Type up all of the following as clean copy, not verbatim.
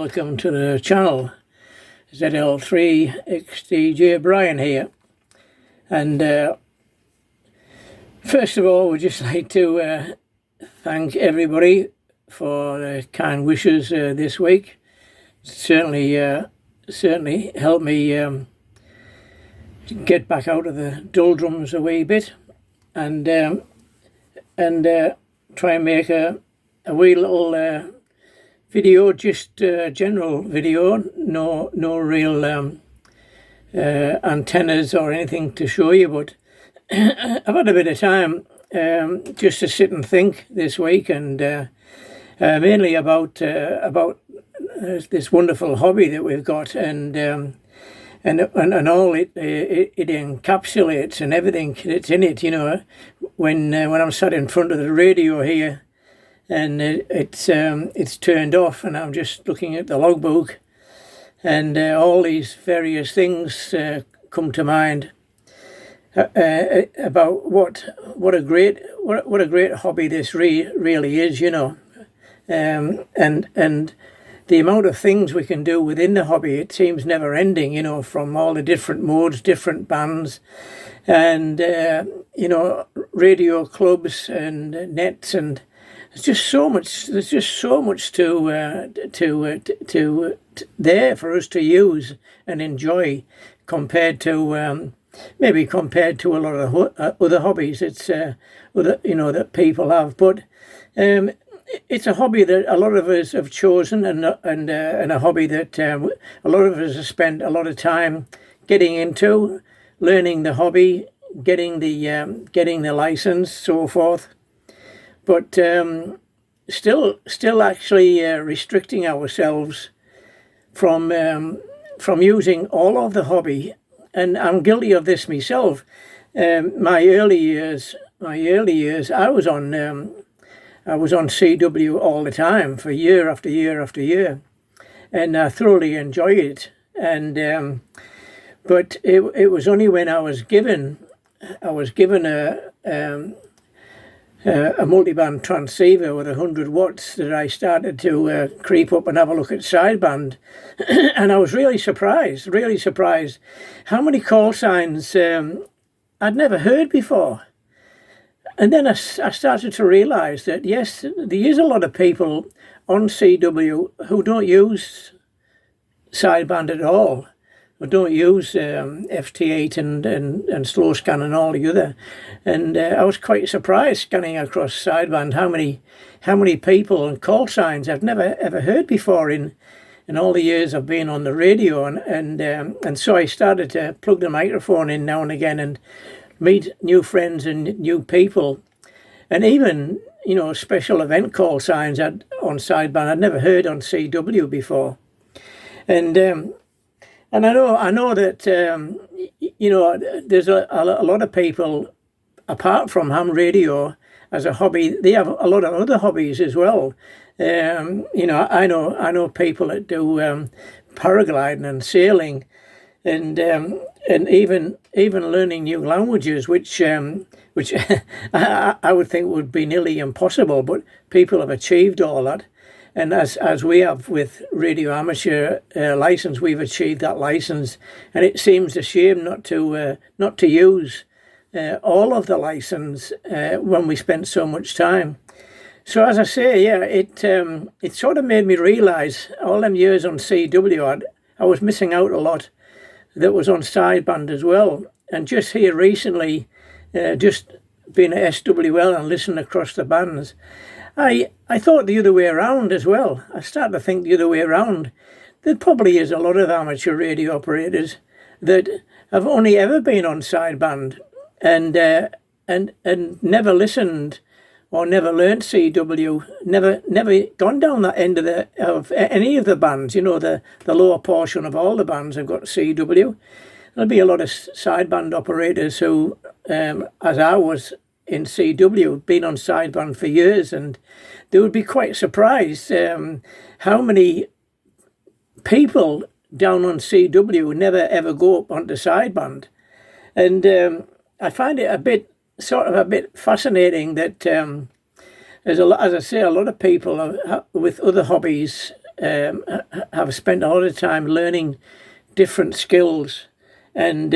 welcome to the channel. ZL3XDJ Brian here. And first of all, we'd just like to thank everybody for the kind wishes this week. Certainly helped me get back out of the doldrums a wee bit, and try and make a wee little video, just general video, no real antennas or anything to show you, but I've had a bit of time just to sit and think this week, and mainly about this wonderful hobby that we've got, and all it encapsulates and everything that's in it. You know, when I'm sat in front of the radio here, and it's turned off, and I'm just looking at the logbook, and all these various things come to mind about what a great hobby this really is. You know, and the amount of things we can do within the hobby, it seems never ending, you know, from all the different modes, different bands, and you know, radio clubs and nets, and there's just so much to there for us to use and enjoy, compared to maybe compared to a lot of other hobbies that people have. But it's a hobby that a lot of us have chosen, and a hobby that a lot of us have spent a lot of time getting into, learning the hobby, getting the license, so forth. But still actually restricting ourselves from using all of the hobby, and I'm guilty of this myself. My early years, I was on CW all the time for year after year after year, and I thoroughly enjoyed it. And but it was only when I was given a multiband transceiver with 100 watts that I started to creep up and have a look at sideband, and I was really surprised how many call signs I'd never heard before. And then I started to realise that, yes, there is a lot of people on CW who don't use sideband at all, or don't use FT8 and slow scan and all the other. And I was quite surprised, scanning across sideband, how many people and call signs I've never ever heard before in all the years I've been on the radio. And so I started to plug the microphone in now and again and meet new friends and new people, and even, you know, special event call signs on sideband I'd never heard on CW before. And I know that you know, there's a lot of people, apart from ham radio as a hobby, they have a lot of other hobbies as well. You know, I know people that do paragliding and sailing, and even learning new languages, which I would think would be nearly impossible, but people have achieved all that. And as we have with radio amateur license, we've achieved that license, and it seems a shame not to use all of the license when we spent so much time. So as I say, yeah, it sort of made me realise all them years on CW, I was missing out a lot that was on sideband as well. And just here recently, just being at SWL and listening across the bands, I thought the other way around as well. I started to think the other way around. There probably is a lot of amateur radio operators that have only ever been on sideband and never listened or never learnt CW, never gone down that end of any of the bands. You know, the lower portion of all the bands have got CW. There'll be a lot of sideband operators who, as I was in CW, been on sideband for years, and they would be quite surprised how many people down on CW never ever go up onto sideband. And I find it a bit fascinating that as I say, a lot of people with other hobbies have spent a lot of time learning different skills, and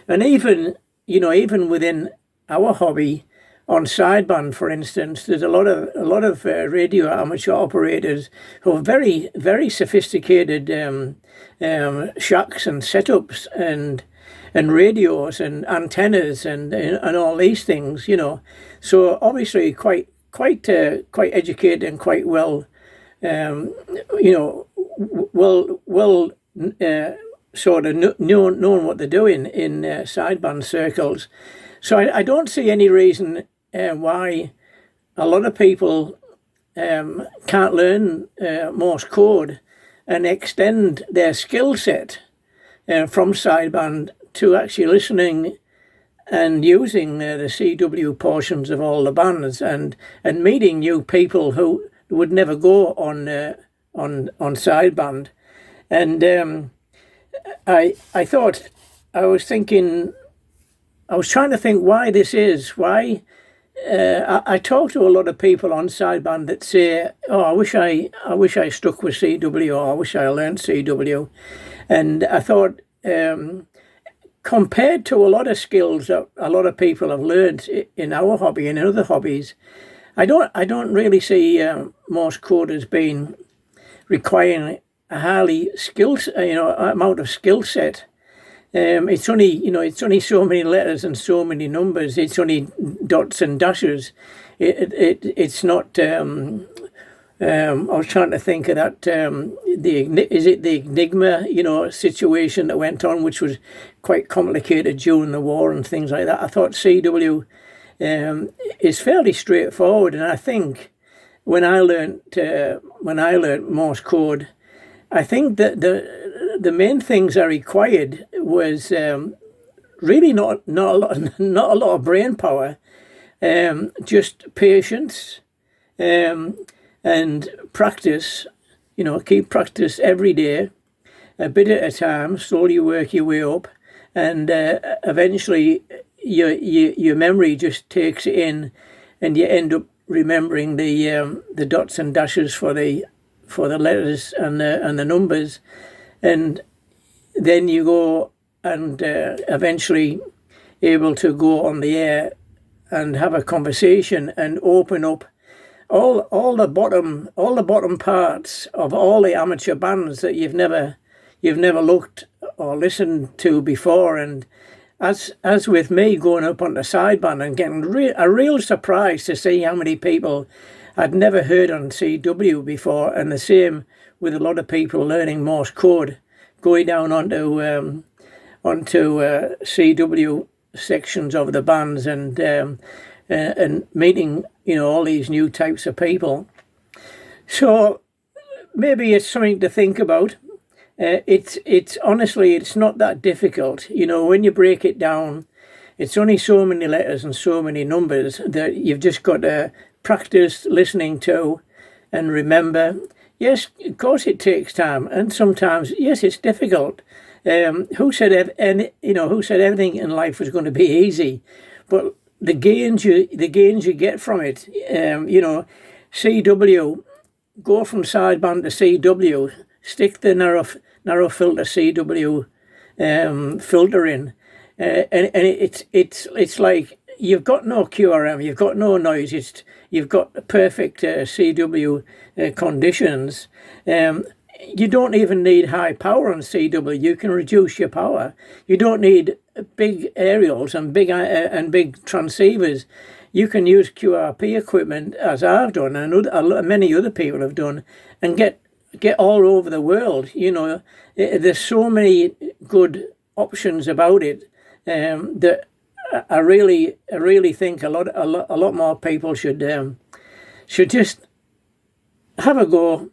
even even within our hobby, on sideband, for instance, there's a lot of radio amateur operators who have very, very sophisticated shacks and setups and radios and antennas and all these things, So obviously quite educated and quite well, well sort of knowing what they're doing in sideband circles. So I don't see any reason why a lot of people can't learn Morse code and extend their skill set from sideband to actually listening and using the CW portions of all the bands and meeting new people who would never go on sideband. And I thought, I was trying to think why this is. Why I talk to a lot of people on sideband that say, "Oh, I wish I stuck with CW, or I wish I learned CW," and I thought, compared to a lot of skills that a lot of people have learned in our hobby and in other hobbies, I don't really see Morse code as being requiring a highly skilled amount of skill set. It's only so many letters and so many numbers. It's only dots and dashes. It's not. I was trying to think of that. Is it the Enigma situation that went on, which was quite complicated during the war and things like that. I thought CW is fairly straightforward, and I think when I learned Morse code, I think that the main things I required was really not a lot of brain power, just patience and practice. Keep practice every day, a bit at a time. Slowly work your way up, and eventually your memory just takes it in, and you end up remembering the dots and dashes for the letters and the numbers, and then you go and eventually able to go on the air and have a conversation and open up all the bottom parts of all the amateur bands that you've never looked or listened to before. And as with me going up on the sideband and getting a real surprise to see how many people I'd never heard on CW before, and the same with a lot of people learning Morse code, going down onto CW sections of the bands and meeting all these new types of people. So maybe it's something to think about. It's honestly, it's not that difficult. When you break it down, it's only so many letters and so many numbers that you've just got to practice listening to and remember. Yes, of course it takes time, and sometimes yes, it's difficult. Who said everything in life was going to be easy? But the gains you get from it, CW, go from sideband to CW, stick the narrow filter CW filter in, and it's like you've got no QRM, you've got no noise, you've got perfect CW conditions. You don't even need high power on CW. You can reduce your power. You don't need big aerials and big transceivers. You can use QRP equipment, as I've done and many other people have done, and get all over the world. There's so many good options about it that I really think a lot more people should just have a go.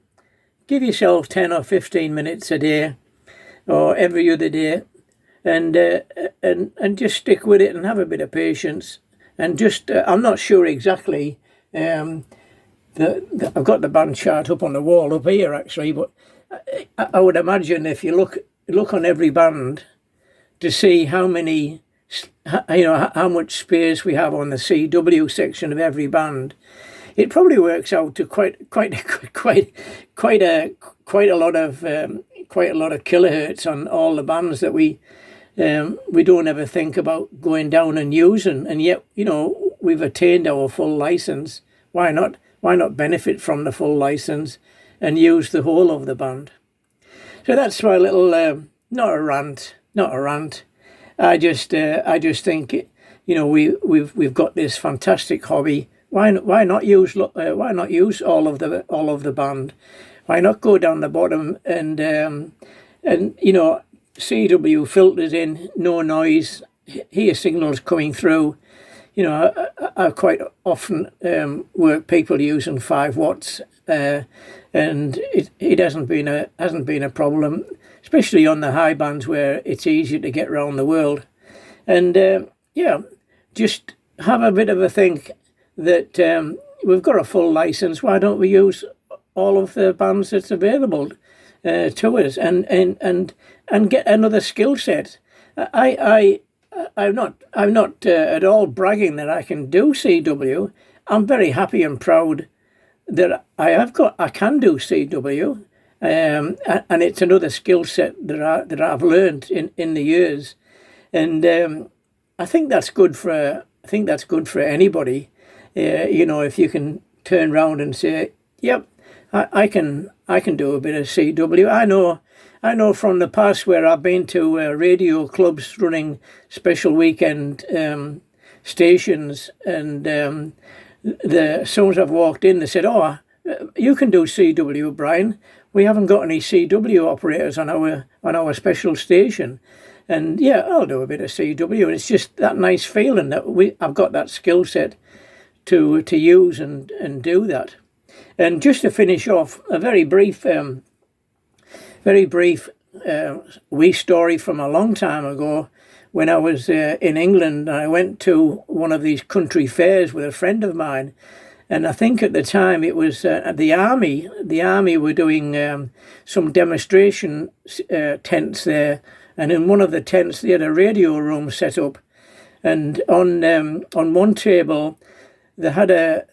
Give yourself 10 or 15 minutes a day, or every other day, and just stick with it and have a bit of patience. And just, I'm not sure exactly. I've got the band chart up on the wall up here actually, but I would imagine if you look on every band to see how much space we have on the CW section of every band, it probably works out to quite a lot of kilohertz on all the bands that we don't ever think about going down and using, and yet, you know, we've attained our full license. Why not benefit from the full license and use the whole of the band? So that's my little not a rant. I just think, you know, we've got this fantastic hobby. Why not use all of the band? Why not go down the bottom and you know, CW filters in, no noise, hear signals coming through. You know, I quite often work people using 5 watts, and it hasn't been a problem, especially on the high bands where it's easier to get around the world. And yeah, just have a bit of a think that we've got a full license. Why don't we use all of the bands that's available to us and get another skill set? I'm not at all bragging that I can do CW. I'm very happy and proud that I can do CW, and it's another skill set that I've learned in the years, and I think that's good for anybody. You know, if you can turn around and say, "Yep, I can do a bit of CW." I know from the past where I've been to radio clubs running special weekend stations, and as soon as I've walked in, they said, "Oh, you can do CW, Brian. We haven't got any CW operators on our special station." And yeah, I'll do a bit of CW, and it's just that nice feeling that I've got that skill set to use and do that. And just to finish off, a very brief wee story from a long time ago. When I was in England, I went to one of these country fairs with a friend of mine, and I think at the time it was the army. The army were doing some demonstration tents there, and in one of the tents they had a radio room set up, and on one table they had a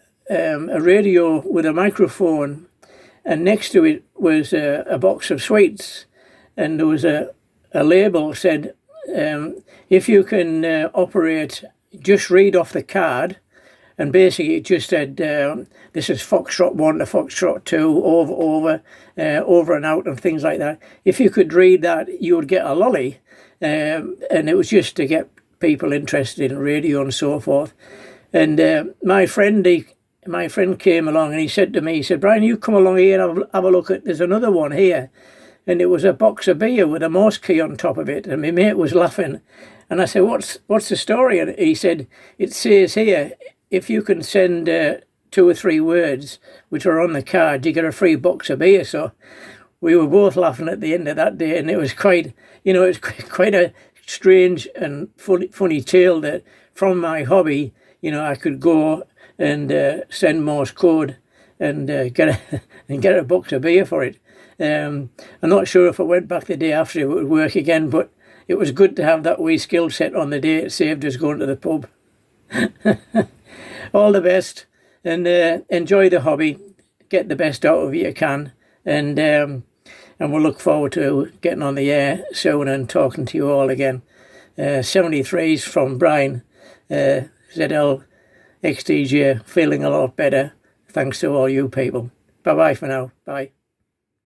radio with a microphone, and next to it was a box of sweets, and there was a label said, if you can operate, just read off the card. And basically it just said, this is Foxtrot 1 to Foxtrot 2, over and out, and things like that. If you could read that, you would get a lolly. And it was just to get people interested in radio and so forth. And my friend came along, and he said to me, he said, "Brian, you come along here and have a look at, there's another one here." And it was a box of beer with a Morse key on top of it. And my mate was laughing. And I said, what's the story? And he said, it says here, if you can send 2 or 3 words which are on the card, you get a free box of beer. So we were both laughing at the end of that day. And it was quite a strange and funny tale that from my hobby, you know, I could go and send Morse code and get a box of beer for it. I'm not sure if I went back the day after it would work again, but it was good to have that wee skill set on the day. It saved us going to the pub. All the best, and enjoy the hobby. Get the best out of it you can, and we'll look forward to getting on the air soon and talking to you all again. 73s from Brian, ZL3XDJ, feeling a lot better. Thanks to all you people. Bye-bye for now. Bye.